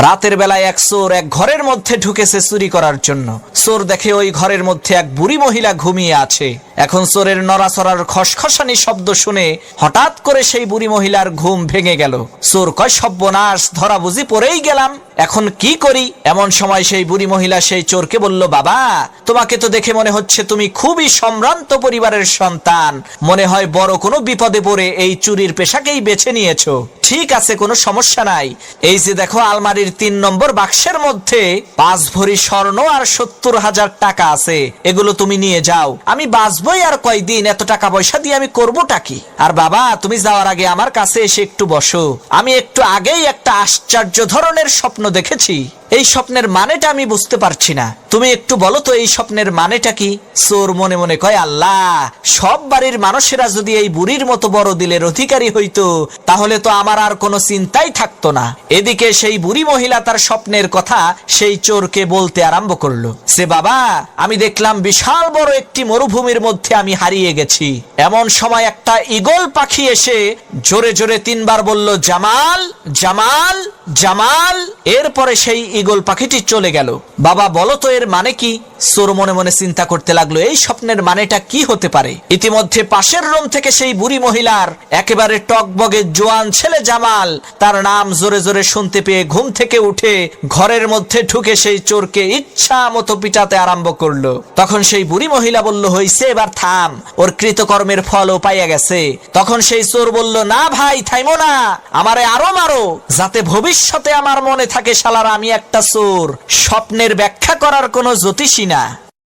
রাতের বেলায় এক চোর এক ঘরের মধ্যে ঢুকেছে চুরি করার জন্য। চোর দেখে ওই ঘরের মধ্যে এক বুড়ি মহিলা ঘুমিয়ে আছে। এখন চোরের নড়াচড়ার খসখসানি শব্দ শুনে হঠাৎ করে সেই বুড়ি মহিলার ঘুম ভেঙে গেল। চোর কয়, সর্বনাশ, ধরা বুঝি পড়েই গেলাম, এখন কি করি? এমন সময় সেই বুড়ি মহিলা সেই চোরকে বলল, বাবা, তোমাকে তো দেখে মনে হচ্ছে তুমি খুবই সম্ভ্রান্ত পরিবারের সন্তান, মনে হয় বড় কোনো বিপদে পড়ে এই চুরির পেশাকেই বেছে নিয়েছো। ঠিক আছে, কোনো সমস্যা নাই। এই যে দেখো, আলমারির 3 নম্বর বাক্সের মধ্যে 5 ভরি স্বর্ণ আর 70,000 টাকা আছে, এগুলো তুমি নিয়ে যাও। আমি বাঁচবই আর কয়দিন, এত টাকা পয়সা দিয়ে আমি করবোটা কি? আর বাবা, তুমি যাওয়ার আগে আমার কাছে এসে একটু বসো। আমি একটু আগেই একটা আশ্চর্য ধরনের স্বপ্ন দেখেছি। এই স্বপ্নের মানেটা আমি বুঝতে পারছি না, তুমি একটু বলো তো এই স্বপ্নের মানেটা কি? চোর মনে মনে কয়, আল্লাহ, সব বাড়ির মানুষেরা যদি এই বুড়ির মতো বড় দিলের অধিকারী হইতো, তাহলে তো আমার আর কোনো চিন্তাই থাকতো না। এদিকে সেই বুড়ি মহিলা তার স্বপ্নের কথা সেই চোরকে বলতে আরম্ভ করলো। সে, বাবা, আমি দেখলাম বিশাল বড় একটি মরুভূমির মধ্যে আমি হারিয়ে গেছি। এমন সময় একটা ঈগল পাখি এসে জোরে জোরে 3 বার বলল, জামাল, জামাল, জামাল। এরপরে সেই ঈগল পাখিটি চলে গেল। বাবা, বলো তো এর মানে কি? চোর মনে মনে চিন্তা করতে লাগলো, এই স্বপ্নের মানেটা কি হতে পারে? ইতিমধ্যে পাশের রুম থেকে সেই বুড়ি মহিলার একেবারে টকবগে জোয়ান ছেলে জামাল, তার নাম জোরে জোরে শুনতে পেয়ে ঘুম থেকে উঠে ঘরের মধ্যে ঢুকে সেই চোরকে ইচ্ছা মতো পিটাতে আরম্ভ করলো। তখন সেই বুড়ি মহিলা বলল, হইছে, এবার থাম, ওর কৃতকর্মের ফলও পাইয়া গেছে। তখন সেই চোর বলল, না ভাই, থাইমো না, আমারে আরো মারো, যাতে ভবিষ্যতে আমার মনে থাকে শালারা আমি একটা চোর। স্বপ্নের ব্যাখ্যা করার কোনো জ্যোতিষী না।